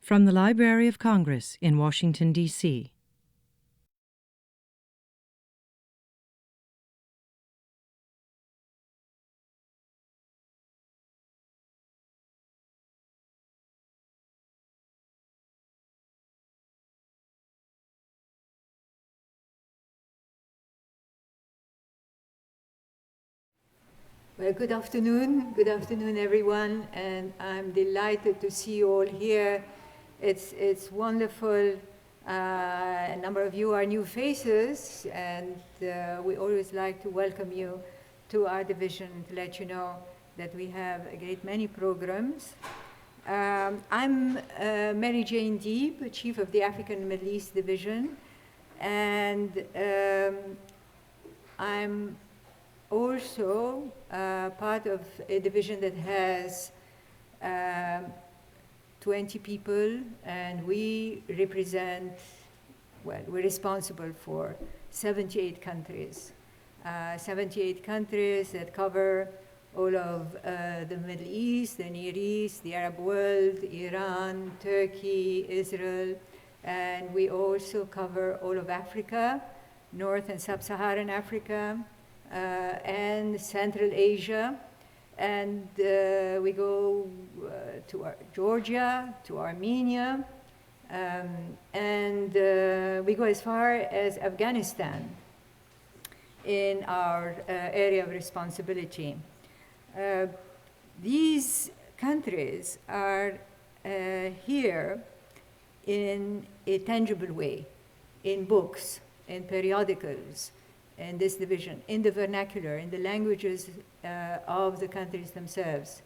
From the Library of Congress in Washington, D.C. Well, good afternoon, everyone, and I'm delighted to see you all here. It's wonderful. A number of you are new faces, and we always like to welcome you to our division to let you know that we have a great many programs. I'm Mary Jane Deeb, Chief of the African and Middle East Division, and I'm also part of a division that has 20 people, and we represent, well, we're responsible for 78 countries. 78 countries that cover all of the Middle East, the Near East, the Arab world, Iran, Turkey, Israel, and we also cover all of Africa, North and Sub-Saharan Africa, and Central Asia, and we go to Georgia, to Armenia, and we go as far as Afghanistan in our area of responsibility. These countries are here in a tangible way, in books, in periodicals, in this division, in the vernacular, in the languages of the countries themselves.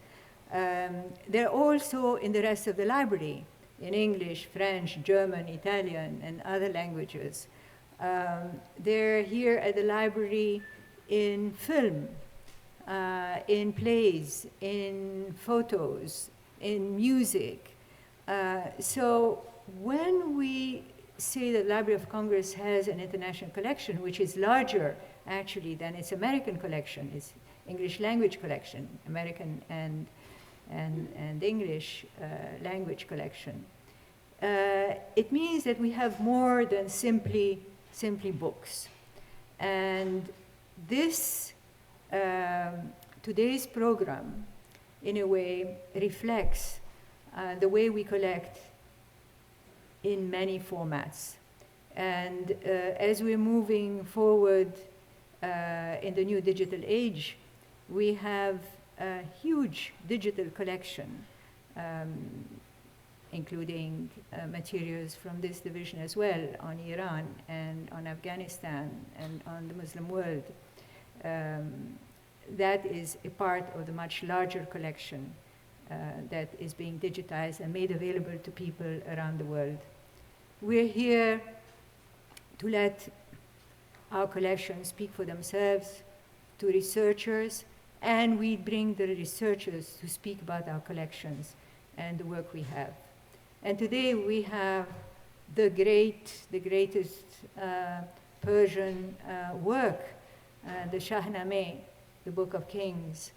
They're also in the rest of the library, in English, French, German, Italian, and other languages. They're here at the library in film, in plays, in photos, in music. So when we say that the Library of Congress has an international collection, which is larger, actually, than its American collection, its English language collection, American and English language collection. It means that we have more than simply books. And this, today's program, in a way, reflects the way we collect in many formats. And as we're moving forward in the new digital age, we have a huge digital collection, including materials from this division as well, on Iran and on Afghanistan and on the Muslim world. That is a part of the much larger collection that is being digitized and made available to people around the world. We're here to let our collections speak for themselves to researchers, and we bring the researchers to speak about our collections and the work we have. And today we have the greatest Persian work, the Shahnameh, the Book of Kings,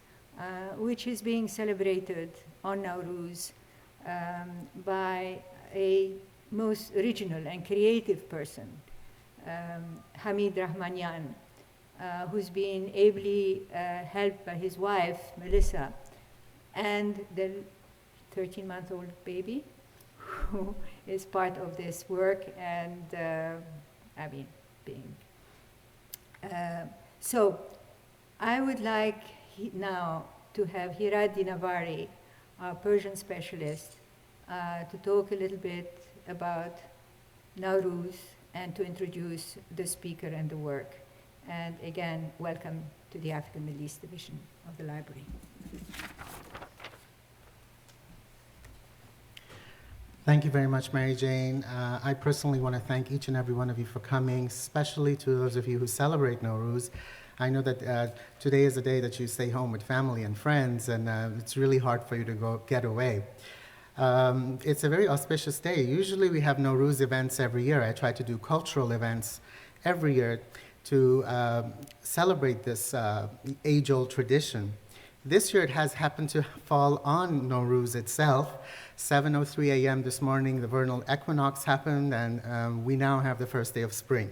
which is being celebrated on Nowruz by a most original and creative person, Hamid Rahmanian, who's been ably helped by his wife, Melissa, and the 13-month-old baby, who is part of this work, and so I would like now to have Hirad Dinavari, our Persian specialist, to talk a little bit about Nowruz and to introduce the speaker and the work. And again, welcome to the African Middle East Division of the Library. Thank you very much, Mary Jane. I personally want to thank each and every one of you for coming, especially to those of you who celebrate Nowruz. I know that today is a day that you stay home with family and friends, and it's really hard for you to get away. It's a very auspicious day. Usually we have Nowruz events every year. I try to do cultural events every year to celebrate this age-old tradition. This year it has happened to fall on Nowruz itself. 7:03 a.m. this morning, the vernal equinox happened, and we now have the first day of spring.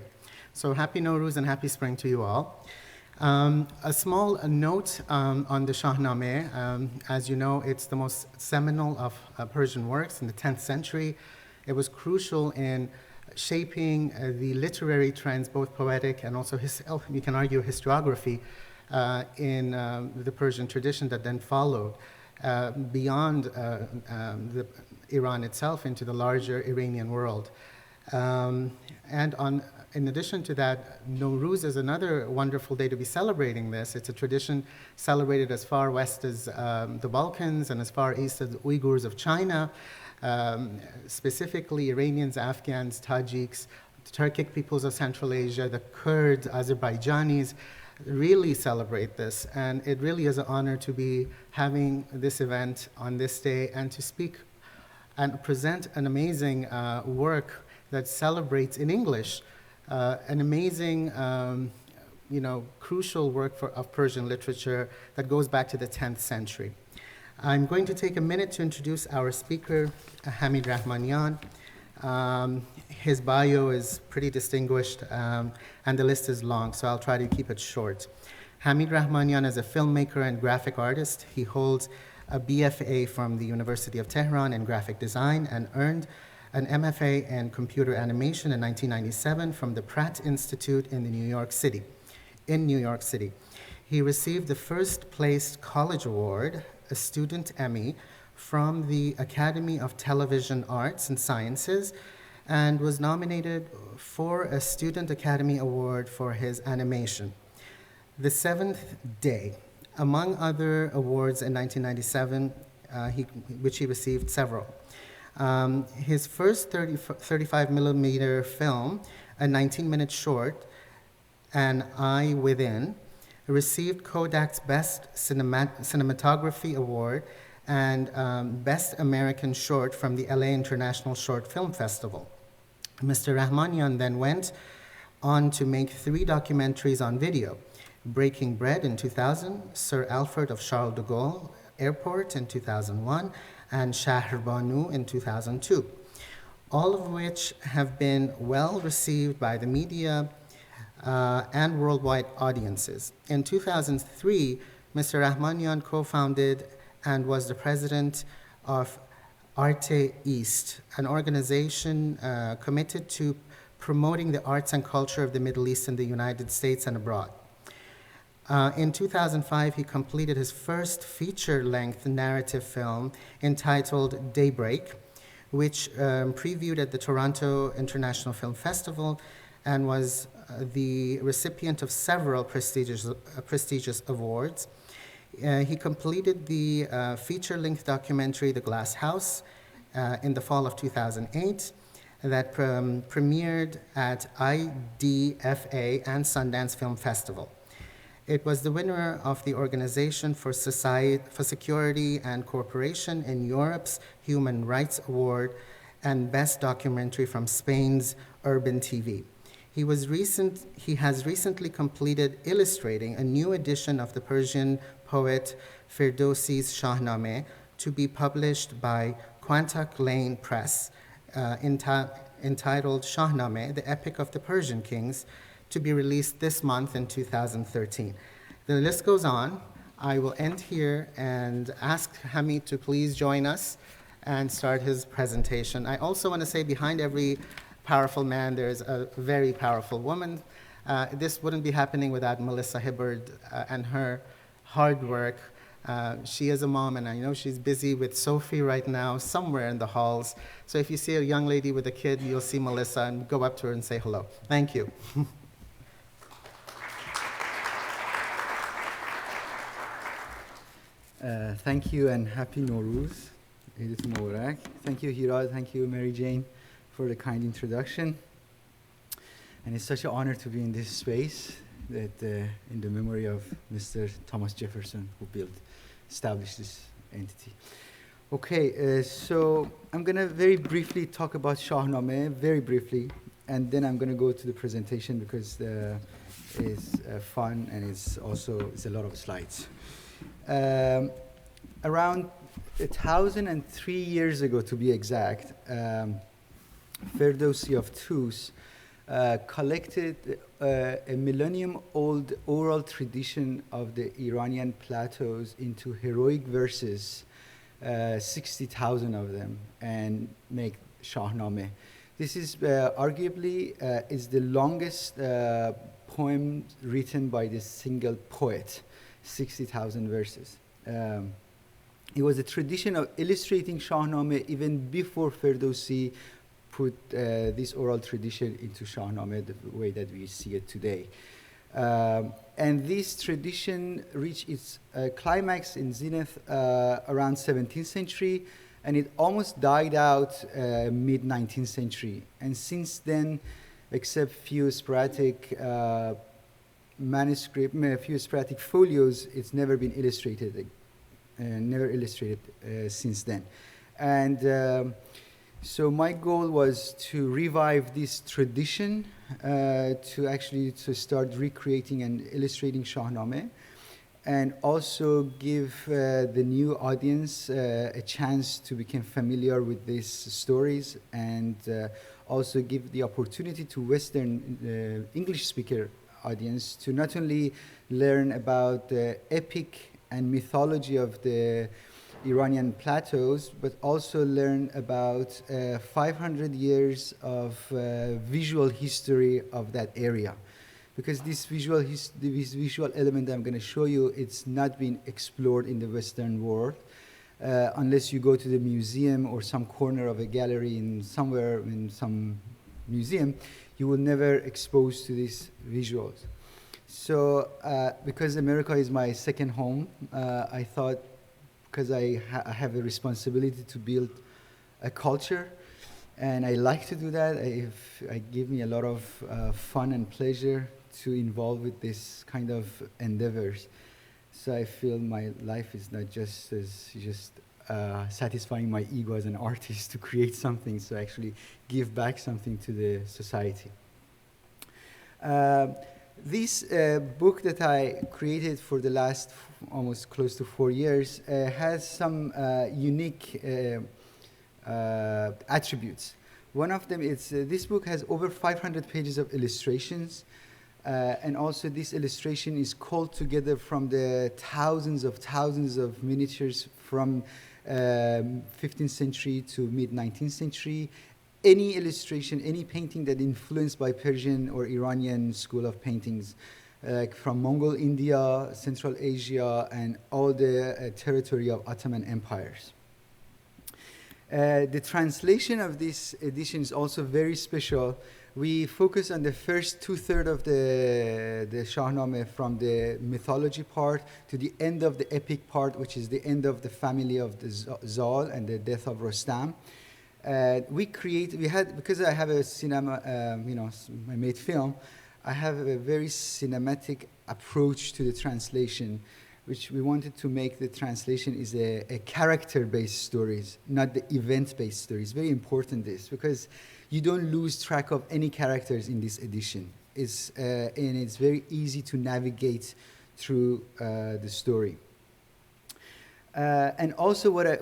So happy Nowruz and happy spring to you all. A small note on the Shahnameh. As you know, it's the most seminal of Persian works in the 10th century. It was crucial in shaping the literary trends, both poetic and also, we can argue, historiography in the Persian tradition that then followed beyond Iran itself into the larger Iranian world. In addition to that, Nowruz is another wonderful day to be celebrating this. It's a tradition celebrated as far west as the Balkans and as far east as the Uyghurs of China, specifically Iranians, Afghans, Tajiks, the Turkic peoples of Central Asia, the Kurds, Azerbaijanis, really celebrate this. And it really is an honor to be having this event on this day and to speak and present an amazing work that celebrates in English an amazing, crucial work of Persian literature that goes back to the 10th century. I'm going to take a minute to introduce our speaker, Hamid Rahmanian. His bio is pretty distinguished, and the list is long, so I'll try to keep it short. Hamid Rahmanian is a filmmaker and graphic artist. He holds a BFA from the University of Tehran in graphic design and earned an MFA in computer animation in 1997 from the Pratt Institute in New York City. He received the first place college award, a student Emmy, from the Academy of Television Arts and Sciences, and was nominated for a Student Academy Award for his animation. The Seventh Day, among other awards in 1997, which he received several. His first 35 millimeter film, a 19-minute short, An Eye Within, received Kodak's Best Cinematography Award and Best American Short from the LA International Short Film Festival. Mr. Rahmanian then went on to make 3 documentaries on video: Breaking Bread in 2000, Sir Alfred of Charles de Gaulle Airport in 2001, and Shahrbanu in 2002, all of which have been well received by the media and worldwide audiences. In 2003, Mr. Rahmanian co-founded and was the president of Arte East, an organization committed to promoting the arts and culture of the Middle East in the United States and abroad. In 2005, he completed his first feature-length narrative film entitled Daybreak, which previewed at the Toronto International Film Festival and was the recipient of several prestigious awards. He completed the feature-length documentary The Glass House in the fall of 2008 that premiered at IDFA and Sundance Film Festival. It was the winner of the Organization for Security and Cooperation in Europe's Human Rights Award and Best Documentary from Spain's Urban TV. He has recently completed illustrating a new edition of the Persian poet Ferdowsi's Shahnameh to be published by Quantock Lane Press, entitled Shahnameh, the Epic of the Persian Kings, to be released this month in 2013. The list goes on. I will end here and ask Hamid to please join us and start his presentation. I also want to say behind every powerful man, there's a very powerful woman. This wouldn't be happening without Melissa Hibbard and her hard work. She is a mom, and I know she's busy with Sophie right now, somewhere in the halls. So if you see a young lady with a kid, you'll see Melissa, and go up to her and say hello. Thank you. Thank you and happy Nowruz. Eid Mubarak. Thank you, Hirad. Thank you, Mary Jane, for the kind introduction. And it's such an honor to be in this space that in the memory of Mr. Thomas Jefferson, who established this entity. Okay, so I'm going to very briefly talk about Shahnameh, very briefly, and then I'm going to go to the presentation because it's fun and it's a lot of slides. Around 1,003 years ago, to be exact, Ferdowsi of Tus collected a millennium-old oral tradition of the Iranian plateaus into heroic verses, 60,000 of them, and make Shahnameh. This is arguably is the longest poem written by this single poet, 60,000 verses. It was a tradition of illustrating Shahnameh even before Ferdowsi put this oral tradition into Shahnameh the way that we see it today. And this tradition reached its climax in zenith around 17th century, and it almost died out mid-19th century. And since then, except few sporadic few sporadic folios, it's never been illustrated, never illustrated since then. And so my goal was to revive this tradition, to start recreating and illustrating Shahnameh, and also give the new audience a chance to become familiar with these stories, and also give the opportunity to Western English speaker audience to not only learn about the epic and mythology of the Iranian plateaus, but also learn about 500 years of visual history of that area. Because this visual element I'm going to show you, it's not been explored in the Western world. Unless you go to the museum or some corner of a gallery in somewhere in some museum, you will never expose to these visuals. So because America is my second home, I thought, because I have a responsibility to build a culture, and I like to do that. It gives me a lot of fun and pleasure to involve with this kind of endeavors. So I feel my life is not just satisfying my ego as an artist to create something, so actually give back something to the society. This book that I created for the last almost close to 4 years has some unique attributes. One of them is this book has over 500 pages of illustrations, and also this illustration is called together from the thousands of miniatures from 15th century to mid-19th century. Any illustration, any painting that influenced by Persian or Iranian school of paintings, like from Mughal India, Central Asia, and all the territory of Ottoman empires. The translation of this edition is also very special. We focus on the first two-thirds of the Shahnameh, from the mythology part to the end of the epic part, which is the end of the family of the Zal and the death of Rostam. Because I have a cinema, I made film, I have a very cinematic approach to the translation, which we wanted to make the translation is a character-based stories, not the event-based stories. Very important this, because you don't lose track of any characters in this edition. And it's very easy to navigate through the story. And also what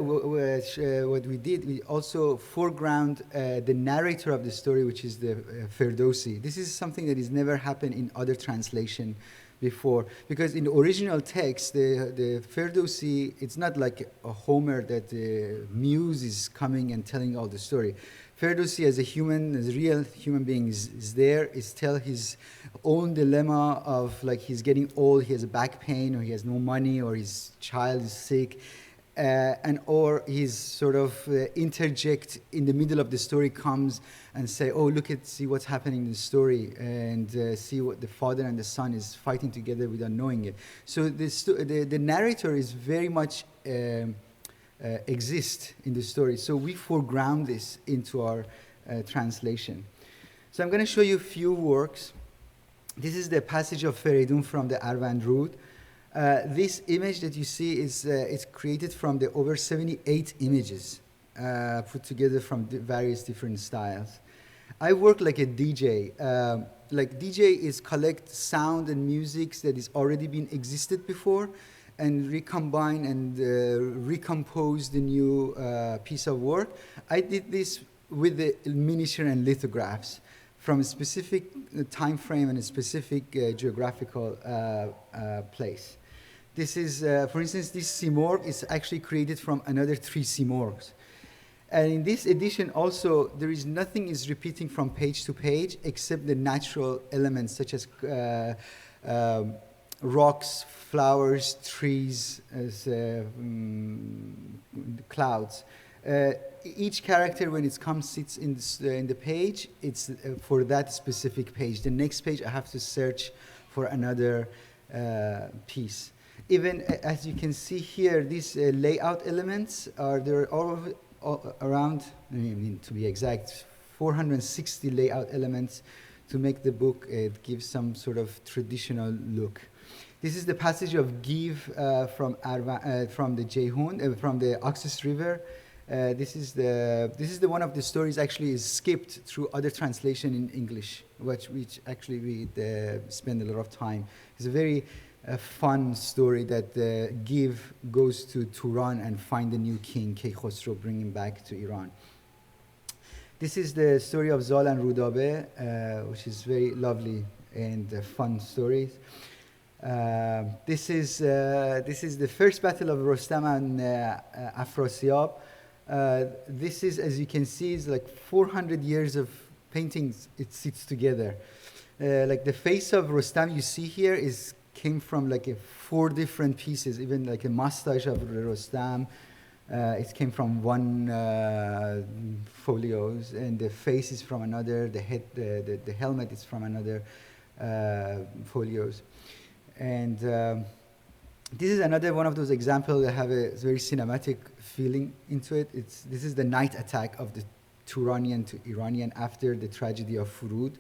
we did, we also foreground the narrator of the story, which is the Ferdowsi. This is something that has never happened in other translation before, because in the original text, the Ferdowsi, it's not like a Homer that the muse is coming and telling all the story. Ferdowsi as a human, as a real human being is tell his own dilemma of, like, he's getting old, he has a back pain, or he has no money, or his child is sick, or he's sort of interject in the middle of the story, comes and say, oh, see what's happening in the story, and see what the father and the son is fighting together without knowing it. So the narrator is very much exist in the story. So we foreground this into our translation. So I'm going to show you a few works. This is the passage of Feridun from the Arvand Rud. This image that you see is it's created from the over 78 images put together from various different styles. I work like a DJ. Like DJ is collect sound and music that is already been existed before, and recombine and recompose the new piece of work, I did this with the miniature and lithographs from a specific time frame and a specific geographical place. This is, for instance, this simorgh is actually created from another 3 simorghs. And in this edition also, there is nothing is repeating from page to page except the natural elements such as rocks, flowers, trees, as clouds. Each character, when it comes, sits in the page, it's for that specific page. The next page, I have to search for another piece. Even as you can see here, these layout elements are there all around, I mean, to be exact, 460 layout elements to make the book give some sort of traditional look. This is the passage of Give from the Jehun, from the Oxus River. This is the one of the stories actually is skipped through other translation in English, which actually we spend a lot of time. It's a very fun story that Give goes to Turan and find the new king, Kaykhosro, bring him back to Iran. This is the story of Zal and Rudabe, which is very lovely and fun stories. This is the first battle of Rostam and Afrasiab. This is, as you can see, is like 400 years of paintings. It sits together. Like the face of Rostam you see here came from like 4 different pieces. Even like a mustache of Rostam, it came from one folios, and the face is from another. The head, the helmet is from another folios. And this is another one of those examples that have a very cinematic feeling into it. This is the night attack of the Turanian to Iranian after the tragedy of Furud.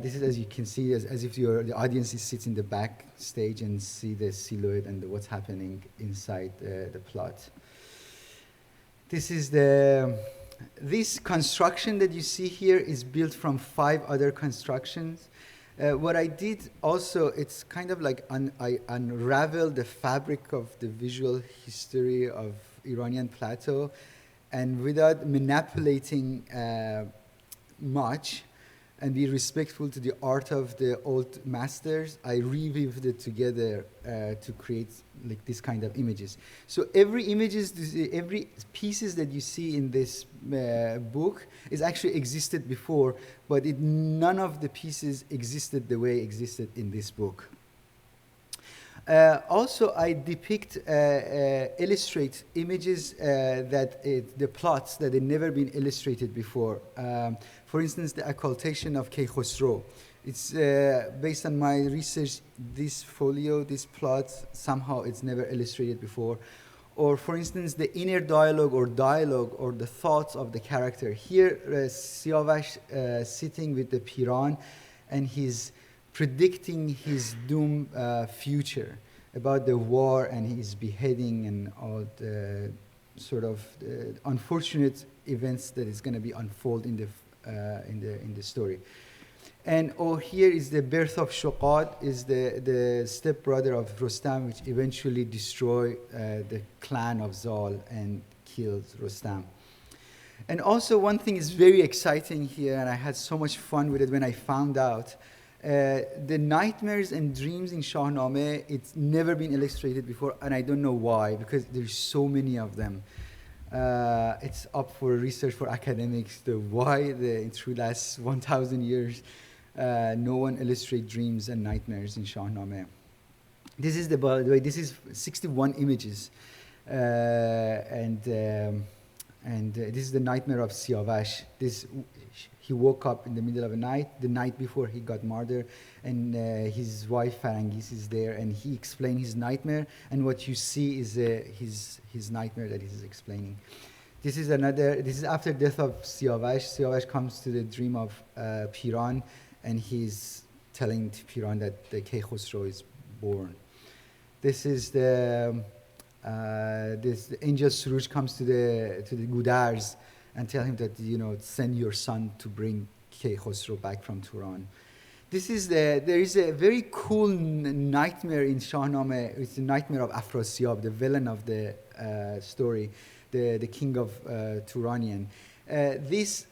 This is, as you can see, as if the audience sits in the back stage and see the silhouette and what's happening inside the plot. This construction that you see here is built from 5 other constructions. What I did also, it's kind of like I unraveled the fabric of the visual history of Iranian plateau, and without manipulating much, and be respectful to the art of the old masters, I reweaved it together to create like this kind of images. So every pieces that you see in this book is actually existed before, but none of the pieces existed the way existed in this book. Also, I depict, illustrate images the plots that had never been illustrated before. For instance, the occultation of Kaykhosro. It's based on my research, this folio, this plot, somehow it's never illustrated before. Or for instance, the inner dialogue or the thoughts of the character. Here, Siavash sitting with the Piran, and he's predicting his doom future about the war and his beheading and all the sort of unfortunate events that is going to be unfold in the story. And here is the birth of Shuqad, is the stepbrother of Rostam, which eventually destroy the clan of Zal and kills Rostam. And also one thing is very exciting here, and I had so much fun with it when I found out. The nightmares and dreams in Shahnameh, it's never been illustrated before, and I don't know why, because there's so many of them. It's up for research for academics, why through last 1,000 years, no one illustrate dreams and nightmares in Shahnameh. This is by the way, this is 61 images, and this is the nightmare of Siavash. He woke up in the middle of the night before he got murdered, and his wife Farangis is there, and he explained his nightmare, and what you see is his nightmare that he's explaining. This is after death of Siavash. Siavash comes to the dream of Piran, and he's telling Piran that the Kaykhosro is born. This is the angel Suruj comes to the Gudars and tell him that, send your son to bring Kaykhosro back from Turan. There is a very cool nightmare in Shahnameh. It's the nightmare of Afrasiab, the villain of the story, the king of Turanian. This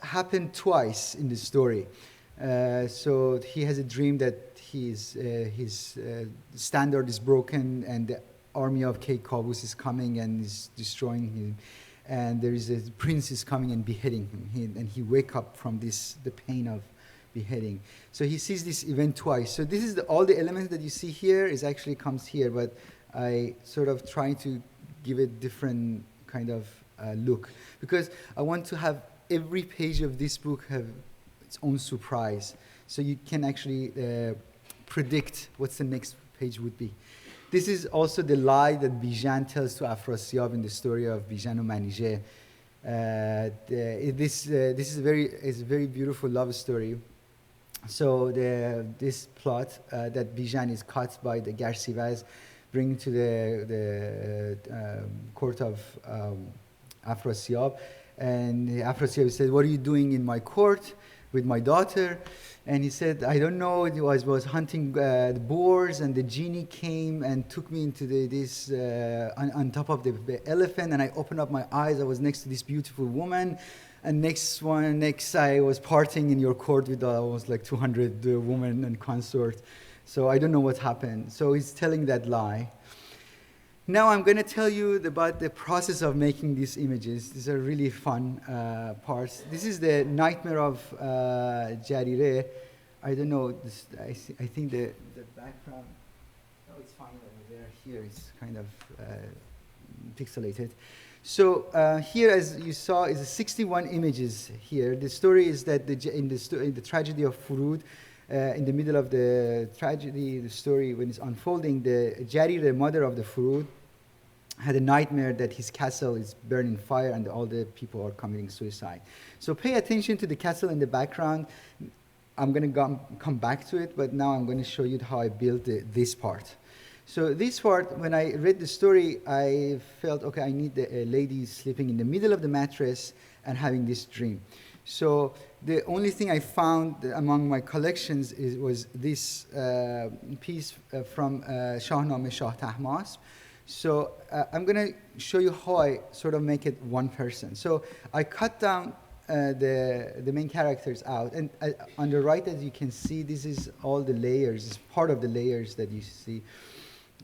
happened twice in the story. So he has a dream that his standard is broken and the army of Kay Qaboos is coming and is destroying him. And there is a prince is coming and beheading him. And he wake up from the pain of beheading. So he sees this event twice. So this is all the elements that you see here is actually comes here, but I sort of try to give it different kind of look, because I want to have every page of this book have its own surprise. So you can actually predict what's the next page would be. This is also the lie that Bijan tells to Afrasiab in the story of Bijan and Manijeh. This is a very beautiful love story. So this plot that Bijan is caught by the Garsivaz, bring to the court of Afrasiab, and Afrasiab said, "What are you doing in my court with my daughter?" And he said, "I don't know. It was hunting the boars, and the genie came and took me into on top of the elephant, and I opened up my eyes. I was next to this beautiful woman, and next I was partying in your court with almost like 200 women and consort. So I don't know what happened." So he's telling that lie. Now I'm going to tell you about the process of making these images. These are really fun parts. This is the nightmare of Jarire. I don't know. I think the background. Oh, it's fine over there. Here it's kind of pixelated. So here, as you saw, is 61 images here. The story is that in the tragedy of Furud, in the middle of the tragedy, the story when it's unfolding, the Jarir, the mother of the Furud, had a nightmare that his castle is burning fire and all the people are committing suicide. So pay attention to the castle in the background. I'm going to come back to it, but now I'm going to show you how I built this part. So this part, when I read the story, I felt, okay, I need a lady sleeping in the middle of the mattress and having this dream. So the only thing I found among my collections was this piece from Shahnameh Shah Tahmasp. So I'm going to show you how I sort of make it one person. So I cut down the main characters out. And on the right, as you can see, this is all the layers. It's part of the layers that you see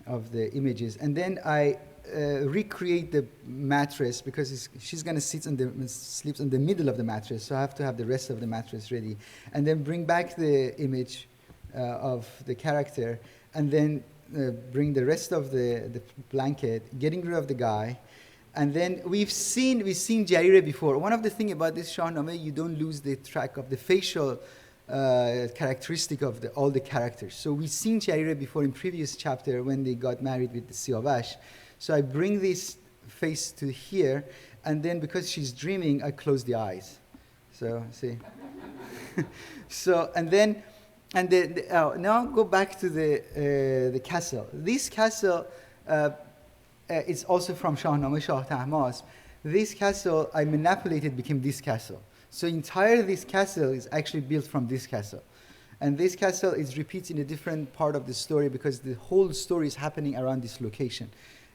of the images. And then I recreate the mattress because she's going to sleeps in the middle of the mattress. So I have to have the rest of the mattress ready. And then bring back the image of the character. And then bring the rest of the blanket, getting rid of the guy. And then we've seen Jarire before. One of the things about this Shahnameh, you don't lose the track of the facial characteristic of all the characters. So we've seen Jarire before in previous chapter when they got married with the Siavash. So I bring this face to here, and then because she's dreaming, I close the eyes. So see. So now go back to the castle. This castle is also from Shahnameh Shah Tahmasp. This castle I manipulated became this castle. So this castle is actually built from this castle. And this castle is repeated in a different part of the story because the whole story is happening around this location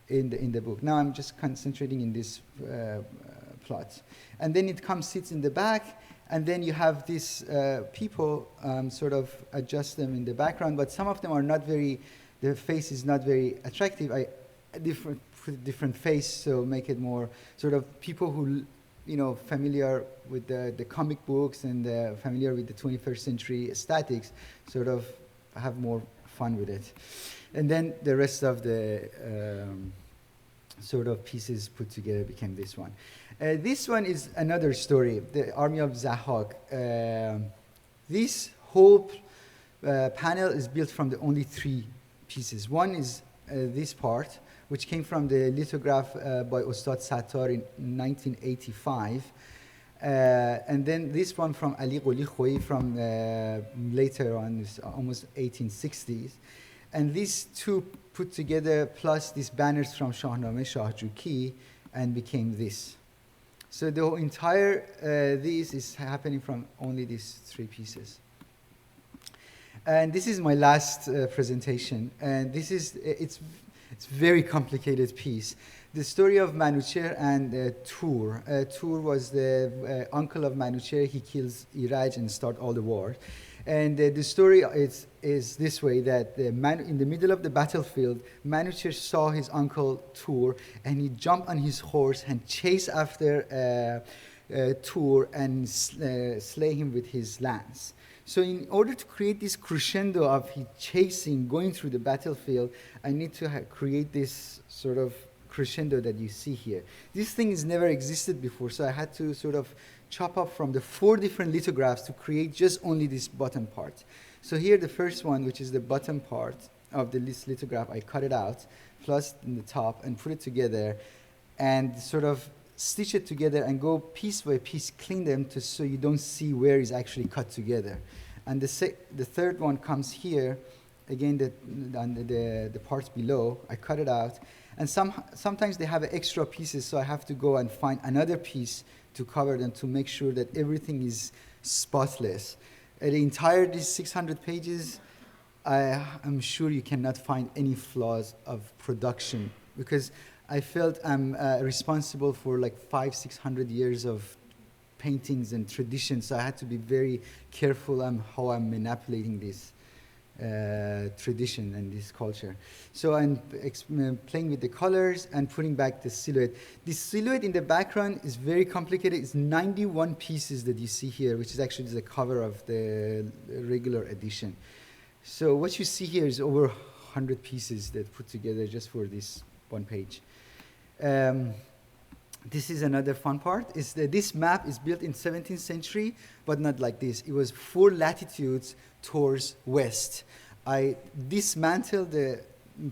in the book. Now I'm just concentrating in this plot. And then it sits in the back. And then you have these people sort of adjust them in the background, but some of them are not the face is not very attractive. Put a different face, so make it more sort of people who, familiar with the comic books and familiar with the 21st century aesthetics, sort of have more fun with it. And then the rest of the sort of pieces put together became this one. This one is another story, the army of Zahak. This whole panel is built from the only 3 pieces. One is this part, which came from the lithograph by Ustad Sattar in 1985. And then this one from Ali Qoli Khoei from later on, almost 1860s. And these 2 put together, plus these banners from Shahnameh Shah Juki, and became this. So the entire this is happening from only these 3 pieces. And this is my last presentation. And this is, it's very complicated piece. The story of Manucher and Tur. Tur was the uncle of Manucher. He kills Iraj and start all the war. And the story is this way, that in the middle of the battlefield, Manucher saw his uncle Tur, and he jumped on his horse and chased after Tur and slay him with his lance. So in order to create this crescendo of he chasing, going through the battlefield, I need to create this sort of crescendo that you see here. This thing has never existed before, so I had to sort of chop up from the 4 different lithographs to create just only this bottom part. So here the first one, which is the bottom part of the lithograph, I cut it out, plus in the top, and put it together, and sort of stitch it together and go piece by piece, clean them so you don't see where it's actually cut together. And the third one comes here, again, the parts below, I cut it out. And sometimes they have extra pieces, so I have to go and find another piece to cover them to make sure that everything is spotless. The entire these 600 pages, I'm sure you cannot find any flaws of production, because I felt I'm responsible for like 500-600 years of paintings and traditions, so I had to be very careful on how I'm manipulating this tradition and this culture. So I'm playing with the colors and putting back the silhouette. This silhouette in the background is very complicated. It's 91 pieces that you see here, which is actually the cover of the regular edition. So what you see here is over 100 pieces that put together just for this one page. This is another fun part, is that this map is built in 17th century, but not like this. It was 4 latitudes towards west. I dismantled the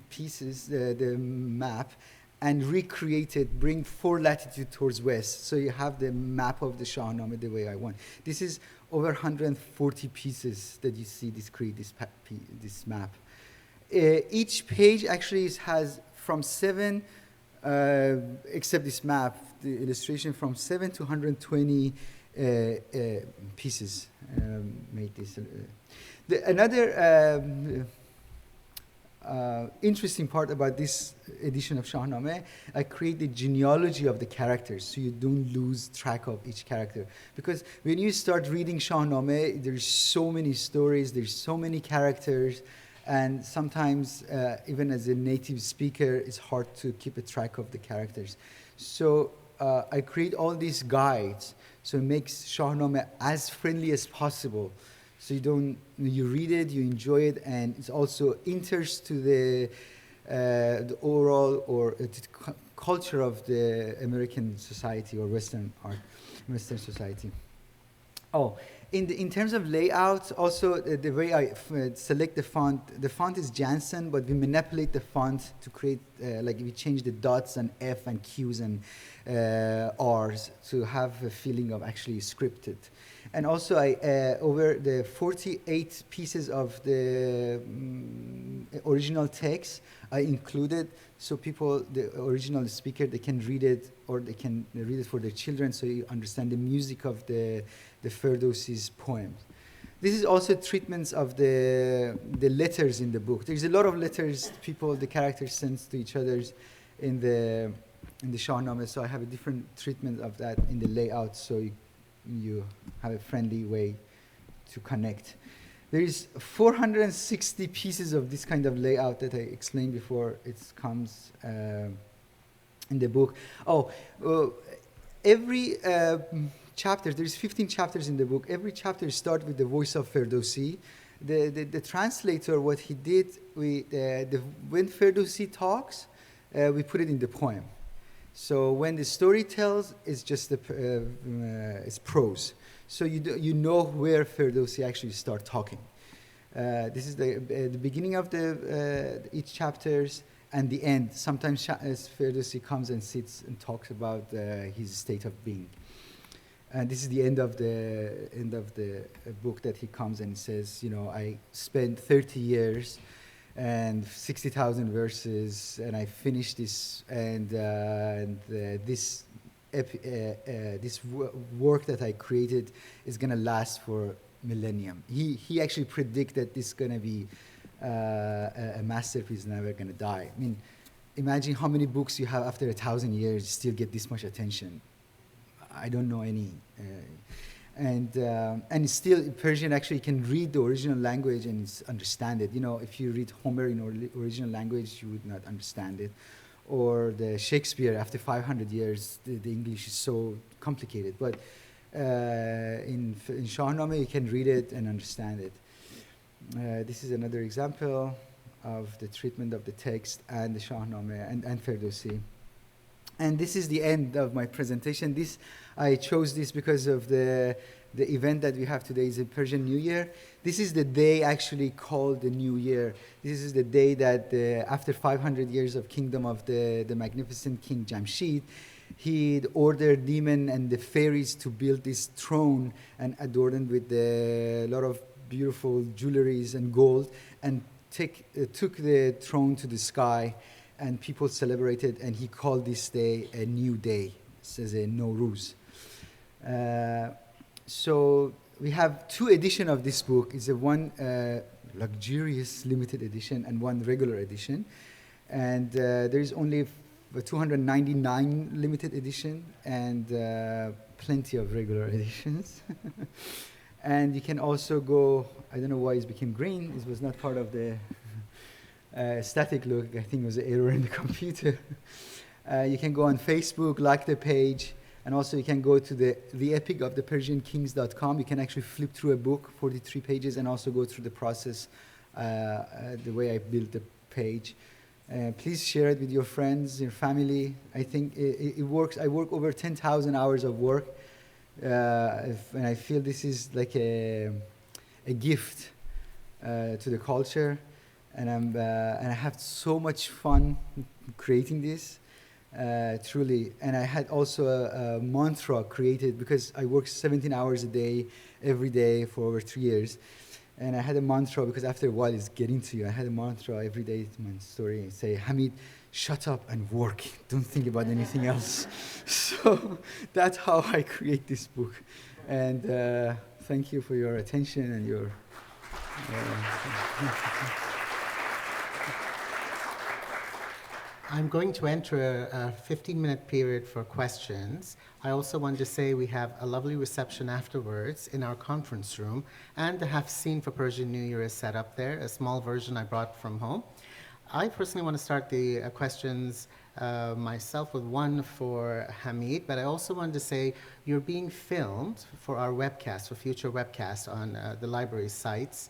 pieces, the map, and recreated, bring 4 latitude towards west. So you have the map of the Shahnameh the way I want. This is over 140 pieces that you see this map. Each page actually has from 7, except this map, the illustration, from 7 to 120 pieces made this. Another interesting part about this edition of Shahnameh, I create the genealogy of the characters so you don't lose track of each character. Because when you start reading Shahnameh, there's so many stories, there's so many characters, and sometimes, even as a native speaker, it's hard to keep a track of the characters. So I create all these guides, so it makes Shahnameh as friendly as possible. So you read it, you enjoy it, and it also enters to the oral or the culture of the American society or Western society. Oh, in terms of layout, also the way I select the font is Jansen, but we manipulate the font to create, like we change the dots and F and Qs and Rs to have a feeling of actually scripted. And also over the 48 pieces of the original text, I included so the original speaker, they can read it, or they can read it for their children so you understand the music of the Ferdowsi's poems. This is also treatments of the letters in the book. There's a lot of letters the characters send to each other in the Shahnameh, so I have a different treatment of that in the layout so you have a friendly way to connect. There is 460 pieces of this kind of layout that I explained before. It comes in the book. Every chapter, there's 15 chapters in the book. Every chapter starts with the voice of Ferdowsi. The translator, what he did, when Ferdowsi talks, we put it in the poem. So when the story tells, it's just it's prose. So you know where Ferdowsi actually start talking. This is the beginning of each chapters and the end. Sometimes Ferdowsi comes and sits and talks about his state of being. And this is the end of the book that he comes and says, I spent 30 years and 60,000 verses, and I finished this, and this work that I created is going to last for millennium. He actually predicted this is going to be a masterpiece, never going to die. I mean, imagine how many books you have after 1,000 years still get this much attention. I don't know any. And still, Persian actually can read the original language and understand it. You know, if you read Homer in original language, you would not understand it. Or the Shakespeare, after 500 years, the English is so complicated. But in Shahnameh, you can read it and understand it. This is another example of the treatment of the text and the Shahnameh and Ferdowsi. And this is the end of my presentation. I chose this because of the event that we have today is a Persian New Year. This is the day actually called the New Year. This is the day that after 500 years of kingdom of the magnificent King Jamshid, he ordered demon and the fairies to build this throne and adorn it with a lot of beautiful jewelries and gold, and took the throne to the sky, and people celebrated, and he called this day a new day. This is a Nowruz. So we have 2 editions of this book. It's a one luxurious limited edition and one regular edition. And there is only 299 limited edition and plenty of regular editions. And you can also go, I don't know why it became green. It was not part of the static look. I think it was an error in the computer. You can go on Facebook, like the page, and also you can go to the epic of the PersianKings.com. You can actually flip through a book, 43 pages, and also go through the process, the way I built the page. Please share it with your friends, your family. I think it works. I work over 10,000 hours of work, and I feel this is like a gift to the culture. And I have so much fun creating this, truly. And I had also a mantra created because I work 17 hours a day, every day for over 3 years. And I had a mantra because after a while it's getting to you. I had a mantra every day to my story. I say, Hamid, shut up and work. Don't think about anything else. So that's how I create this book. And thank you for your attention and your... I'm going to enter a 15-minute period for questions. I also want to say we have a lovely reception afterwards in our conference room, and the Hafseen for Persian New Year is set up there, a small version I brought from home. I personally want to start the questions myself with one for Hamid, but I also wanted to say you're being filmed for our webcast, for future webcasts on the library sites.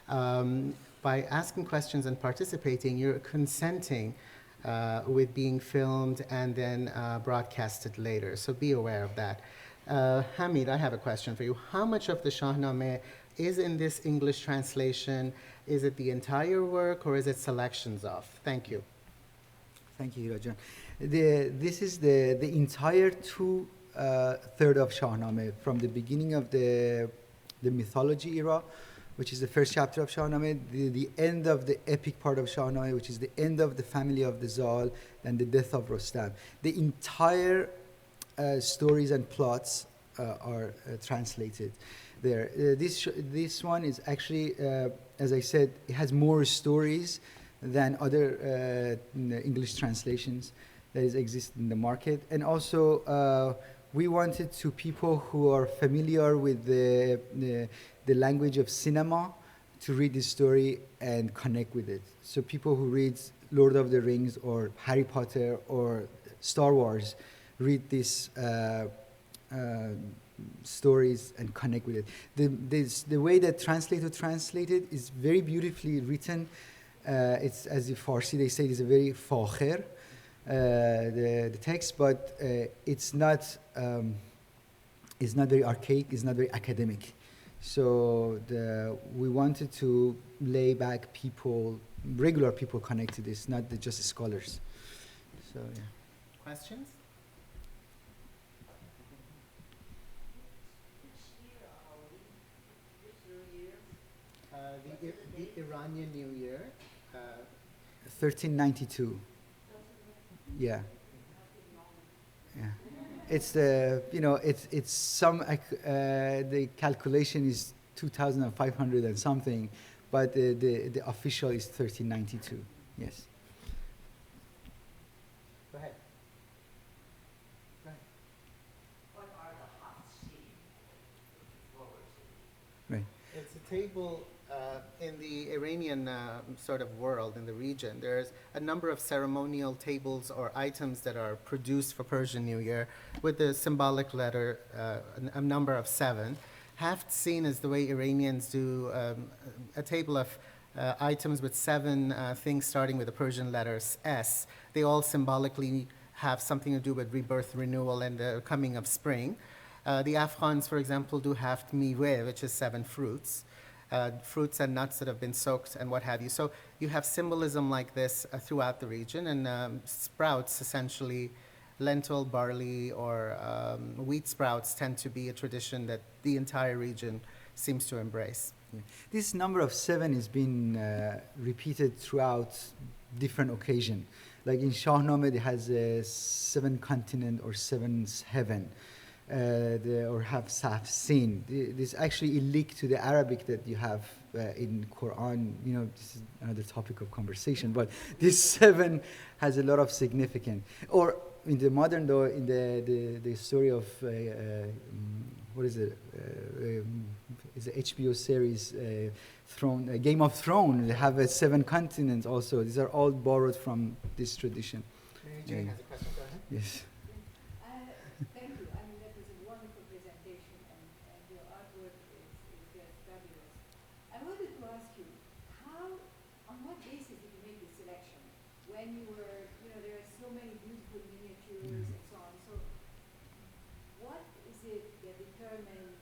By asking questions and participating, you're consenting with being filmed and then broadcasted later. So be aware of that. Hamid, I have a question for you. How much of the Shahnameh is in this English translation? Is it the entire work or is it selections of? Thank you. Thank you, Rajan. This is the entire third of Shahnameh, from the beginning of the mythology era, which is the first chapter of Shahnameh, the end of the epic part of Shahnameh, which is the end of the family of the Zal, and the death of Rostam. The entire stories and plots are translated there. This one is actually, as I said, it has more stories than other English translations that exist in the market. And also, we wanted to people who are familiar with the language of cinema to read this story and connect with it. So people who read Lord of the Rings or Harry Potter or Star Wars read these stories and connect with it. The way that translator translated is very beautifully written. It's, as in Farsi they say, it's a very fakhr, the text, but it's not very archaic, it's not very academic. So we wanted to lay back people, regular people connect to this, not just scholars. So yeah. Questions? The Iranian New Year. 1392. Yeah. It's the, it's some, the calculation is 2,500 and something, but the official is 1392. Yes. Go ahead. What are the hot seas forward Right. It's a table in the Iranian sort of world, in the region. There's a number of ceremonial tables or items that are produced for Persian New Year with the symbolic letter, a number of 7. Haft seen is the way Iranians do a table of items with 7 things starting with the Persian letters S. They all symbolically have something to do with rebirth, renewal, and the coming of spring. The Afghans, for example, do haft miweh, which is 7 fruits. Fruits and nuts that have been soaked and what have you. So you have symbolism like this throughout the region, and sprouts, essentially lentil, barley, or wheat sprouts tend to be a tradition that the entire region seems to embrace. Yeah. This number of 7 has been repeated throughout different occasions. Like in Shahnameh, it has 7 continent or 7 heaven. Or have seen. This actually a link to the Arabic that you have in Quran. You know, this is another topic of conversation, but this 7 has a lot of significance. Or in the modern, though, in the story of what is it? It's an HBO series, Game of Thrones. They have 7 continents also. These are all borrowed from this tradition. Mary Jane has a question. Go ahead. Yes. Thank you. I mean, that was a wonderful presentation, and your artwork is just fabulous. I wanted to ask you, on what basis did you make the selection? When you were, there are so many beautiful miniatures and so on. So, what is it that determined,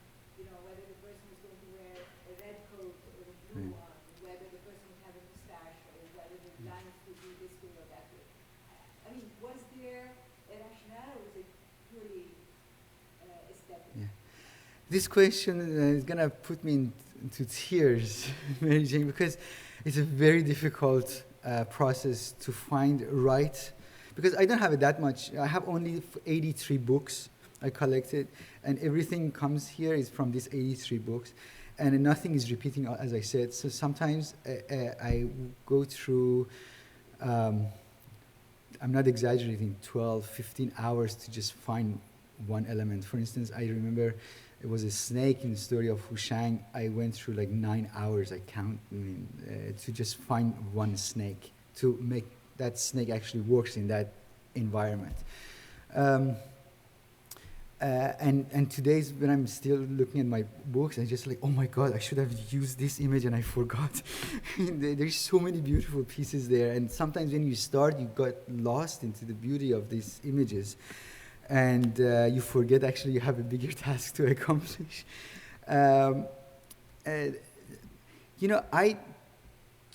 whether the person was going to wear a red coat or a blue one, whether the person would have a mustache, or whether the lines would be this way or that way? I mean, was there a rationale, or was it purely aesthetic? Yeah. This question is going to put me into tears, Mary Jane, because it's a very difficult process to find right. Because I don't have that much. I have only 83 books I collected, and everything comes here is from these 83 books, and nothing is repeating, as I said. So sometimes I go through, I'm not exaggerating, 12, 15 hours to just find one element. For instance, I remember it was a snake in the story of Hushang. I went through like 9 hours, to just find one snake, to make that snake actually works in that environment. And today's, when I'm still looking at my books, I'm just like, oh my God, I should have used this image and I forgot. There's so many beautiful pieces there. And sometimes when you start, you got lost into the beauty of these images. And you forget actually you have a bigger task to accomplish. I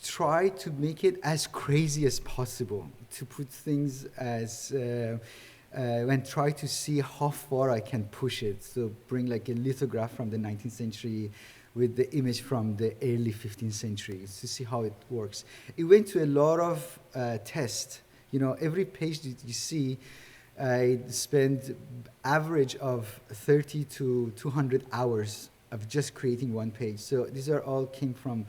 try to make it as crazy as possible, to put things as, and try to see how far I can push it. So bring like a lithograph from the 19th century with the image from the early 15th century to see how it works. It went to a lot of tests. Every page that you see, I spend average of 30 to 200 hours of just creating one page. So these are all came from,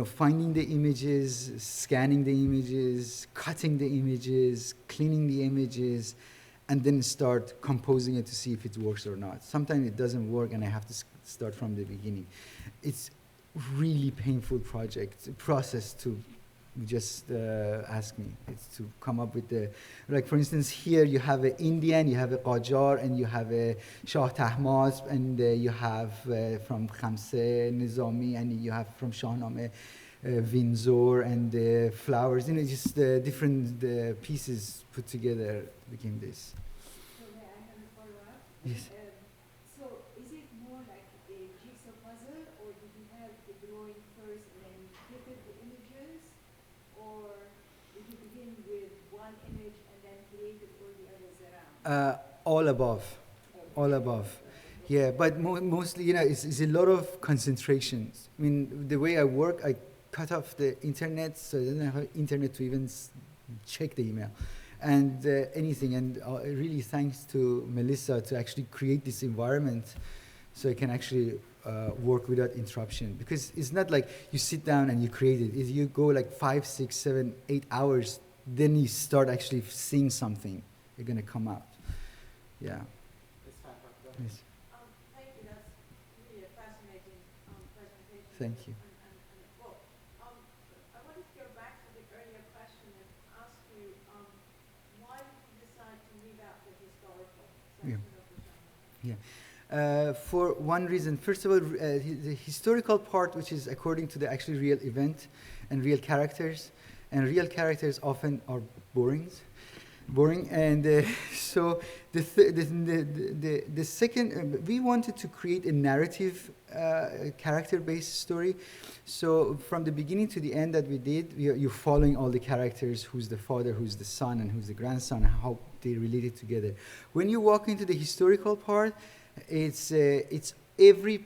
finding the images, scanning the images, cutting the images, cleaning the images, and then start composing it to see if it works or not. Sometimes it doesn't work, and I have to start from the beginning. It's really painful process to just ask me. It's to come up with like for instance, here you have an Indian, you have a Qajar, and you have a Shah Tahmaz, and you have from Khamse Nizami, and you have from Shahnameh Vinzor, and flowers. Just different pieces put together became this. So may I have a follow-up? Yes. So is it more like a jigsaw puzzle, or did you have the drawing first and then you flipped the images? Or did you begin with one image and then created all the others around? All above. All above. Yeah, but mostly, it's a lot of concentrations. The way I work, I cut off the internet, so I don't have internet to even check the email and anything. And really thanks to Melissa to actually create this environment so I can actually work without interruption, because it's not like you sit down and you create it. You go like 5, 6, 7, 8 hours, then you start actually seeing something. You're going to come out. Yeah. Yes. Thank you. That's really a fascinating presentation. Thank you. Well, I wanted to go back to the earlier question and ask you, why did you decide to leave out the historical section of the genre? Yeah. For one reason, first of all, the historical part, which is according to the actually real event and real characters often are boring, and so the second, we wanted to create a narrative character-based story. So from the beginning to the end that we did, you're following all the characters, who's the father, who's the son, and who's the grandson, and how they related together. When you walk into the historical part, it's every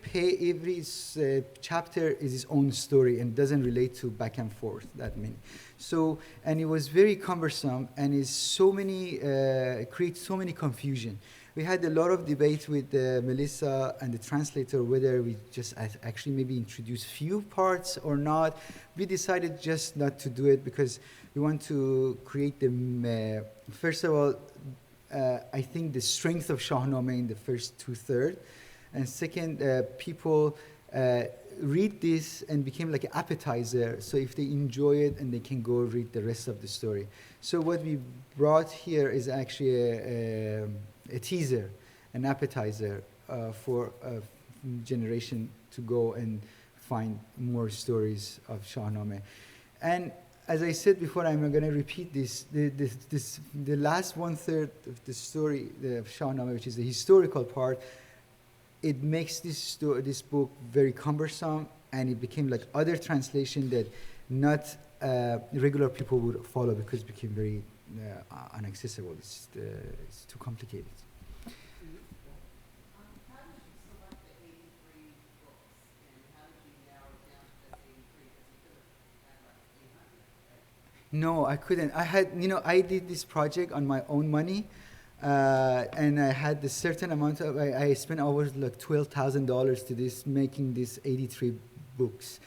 chapter is its own story and doesn't relate to back and forth that many. So, and it was very cumbersome, and is so many creates so many confusion. We had a lot of debate with Melissa and the translator whether we just actually maybe introduce few parts or not. We decided just not to do it because we want to create the first of all, I think the strength of Shahnameh in the first 2/3, and second, people read this and became like an appetizer. So if they enjoy it, and they can go read the rest of the story. So what we brought here is actually a teaser, an appetizer for a generation to go and find more stories of Shahnameh. And as I said before, I'm going to repeat this. The last 1/3 of the story of Shahnameh, which is the historical part, it makes this book very cumbersome, and it became like other translation that not regular people would follow because it became very inaccessible. It's too complicated. How did you select the 83 books, and how did you narrow it down to just 83? Because you could have had like 800, right? No, I couldn't. I did this project on my own money, and I had a certain amount of, I spent over like $12,000 to this, making these 83 books.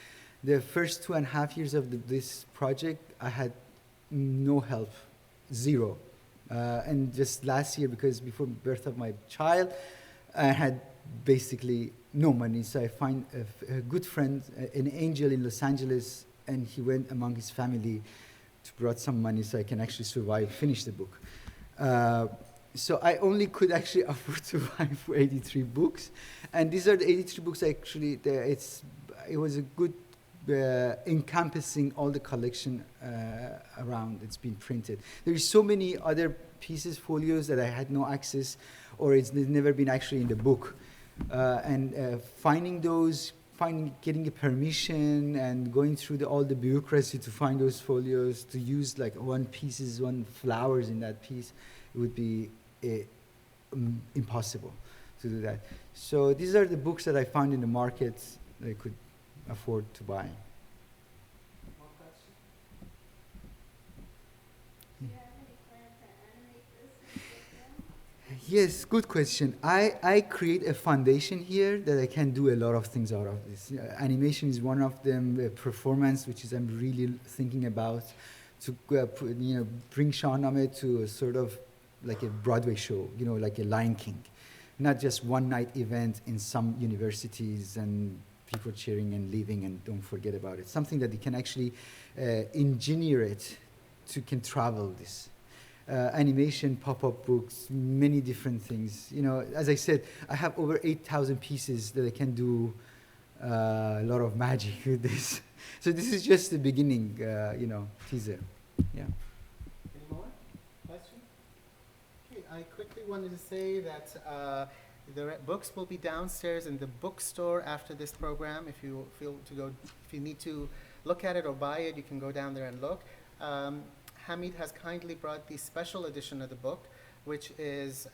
The first 2.5 years of this project, I had no help, zero. And just last year, because before birth of my child, I had basically no money. So I find a good friend, an angel in Los Angeles, and he went among his family to brought some money so I can actually survive, finish the book. So I only could actually afford to buy for 83 books. And these are the 83 books actually, it was a good encompassing all the collection around. It's been printed. There is so many other pieces, folios that I had no access, or it's never been actually in the book. And finding those, getting a permission and going through all the bureaucracy to find those folios, to use like one flowers in that piece, it would be impossible to do that. So these are the books that I found in the market that I could afford to buy. More questions? Do you have any plan to animate this and film? Yes, good question. I create a foundation here that I can do a lot of things out of this. Animation is one of them. Performance, which is I'm really thinking about, to bring Shahnameh to a sort of like a Broadway show, like a Lion King, not just one night event in some universities and people cheering and leaving and don't forget about it. Something that you can actually engineer it can travel this. Animation, pop-up books, many different things. As I said, I have over 8,000 pieces that I can do a lot of magic with this. So this is just the beginning, teaser. Yeah. Any more questions? Okay, I quickly wanted to say that the books will be downstairs in the bookstore after this program. If you need to look at it or buy it, you can go down there and look. Hamid has kindly brought the special edition of the book, which is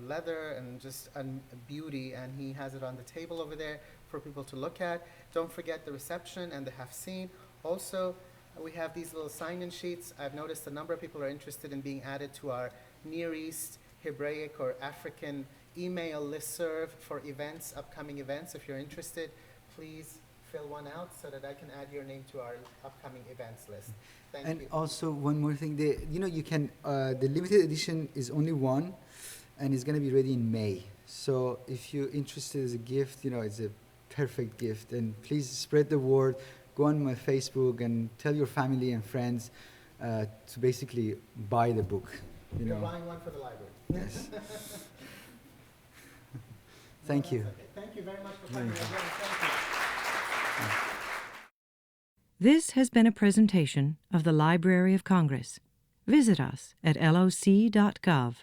leather and just a beauty, and he has it on the table over there for people to look at. Don't forget the reception and the Hafseen. Also, we have these little sign-in sheets. I've noticed a number of people are interested in being added to our Near East, Hebraic, or African email listserv for events, upcoming events. If you're interested, please fill one out so that I can add your name to our upcoming events list. Thank And you. also one more thing, you can, the limited edition is only one, and it's going to be ready in May. So if you're interested as a gift, it's a perfect gift. And please spread the word. Go on my Facebook and tell your family and friends to basically buy the book. You're buying one for the library. Yes. Thank you. Okay. Thank you very much for coming again. Thank you. This has been a presentation of the Library of Congress. Visit us at loc.gov.